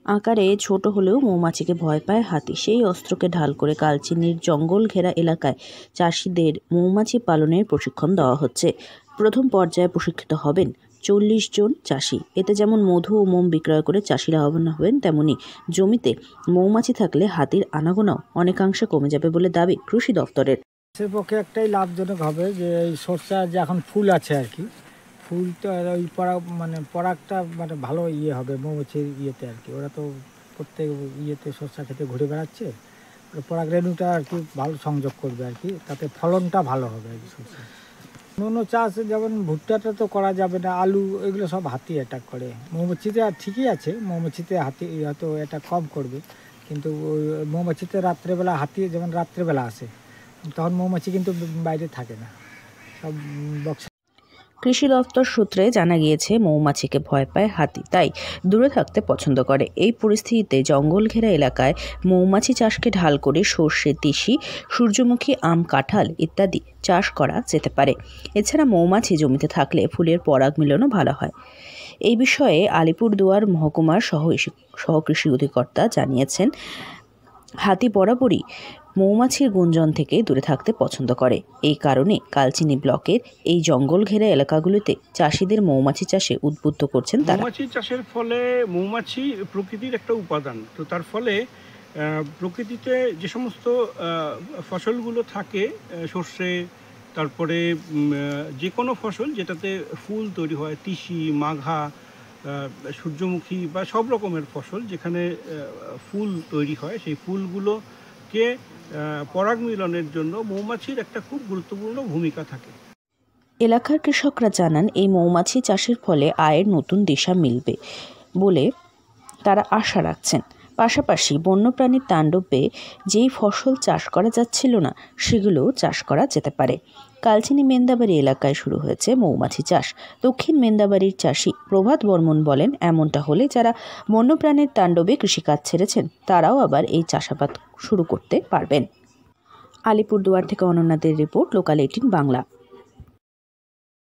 আকারে ছোট হলেও মৌমাছিকে ভয় পায় হাতি। সেই অস্ত্রকে ঢাল করে কালচিনির জঙ্গল ঘেরা এলাকায় চাষিদের মৌমাছি পালনের প্রশিক্ষণ দেওয়া হচ্ছে। প্রথম পর্যায়ে প্রশিক্ষিত হবেন 40 জন চাষি। এতে যেমন মধু ও মোম বিক্রয় করে চাষিরা লাভবান হবেন, তেমনি জমিতে মৌমাছি থাকলে হাতির আনাগোনাও অনেকাংশে কমে যাবে বলে দাবি কৃষি দপ্তরের। সে পক্ষে একটাই লাভজনক হবে যে এই সরষা যে এখন ফুল আছে আর কি, ফুলটা ওই পরাগটা ভালো হবে মৌমাছির ইয়েতে আর কি। ওরা তো প্রত্যেক ইয়েতে সরষা খেতে ঘুরে বেড়াচ্ছে, পরাগ রেণুটা আর কি ভালো সংযোগ করবে আর কি, তাতে ফলনটা ভালো হবে আর কি সরষা। অন্য চাষ যেমন ভুট্টাটা তো করা যাবে না, আলু এগুলো সব হাতি অ্যাটাক করে। মৌমাছিতে ঠিকই আছে, মৌমাছিতে হাতি হয়তো এটা কম করবে, কিন্তু ওই মৌমাছিতে রাত্রেবেলা হাতি যেমন রাত্রেবেলা আসে, তখন মৌমাছি কিন্তু বাইরে থাকে না, সব বক্স। কৃষি দপ্তর সূত্রে জানা গিয়েছে মৌমাছিকে ভয় পায় হাতি, তাই দূরে থাকতে পছন্দ করে। এই পরিস্থিতিতে জঙ্গল ঘেরা এলাকায় মৌমাছি চাষকে ঢাল করে সর্ষে, তিসি, সূর্যমুখী, আম, কাঁঠাল ইত্যাদি চাষ করা যেতে পারে। এছাড়া মৌমাছি জমিতে থাকলে ফুলের পরাগ মিলনও ভালো হয়। এই বিষয়ে আলিপুরদুয়ার মহকুমার সহ কৃষি অধিকর্তা জানিয়েছেন, হাতি বরাবরই মৌমাছির গুঞ্জন থেকে দূরে থাকতে পছন্দ করে। এই কারণে কালচিনি ব্লকের এই জঙ্গল ঘেরা এলাকাগুলোতে চাষিদের মৌমাছি চাষে উদ্বুদ্ধ করছেন তারা। মৌমাছি চাষের ফলে মৌমাছি প্রকৃতির একটা উপাদান, তো তার ফলে প্রকৃতিতে যে সমস্ত ফসলগুলো থাকে, সর্ষে, তারপরে যে কোনো ফসল যেটাতে ফুল তৈরি হয়, তিসি, মাঘা, সূর্যমুখী বা সব রকমের ফসল যেখানে ফুল তৈরি হয়, সেই ফুলগুলোকে পরাগ মিলনের জন্য মৌমাছির একটা খুব গুরুত্বপূর্ণ ভূমিকা থাকে। এলাকার কৃষকরা জানান, এই মৌমাছি চাষের ফলে আয়ের নতুন দিশা মিলবে বলে তারা আশা রাখছেন। পাশাপাশি বন্যপ্রাণীর তাণ্ডবে যেই ফসল চাষ করা যাচ্ছিল না, সেগুলোও চাষ করা যেতে পারে। কালচিনি মেন্দাবাড়ি এলাকায় শুরু হয়েছে মৌমাছি চাষ। দক্ষিণ মেন্দাবাড়ির চাষি প্রভাত বর্মন বলেন, এমনটা হলে যারা বন্যপ্রাণীর তাণ্ডবে কৃষিকাজ ছেড়েছেন, তারাও আবার এই চাষাবাদ শুরু করতে পারবেন। আলিপুরদুয়ার থেকে অনন্যাদের রিপোর্ট, লোকাল 18 বাংলা।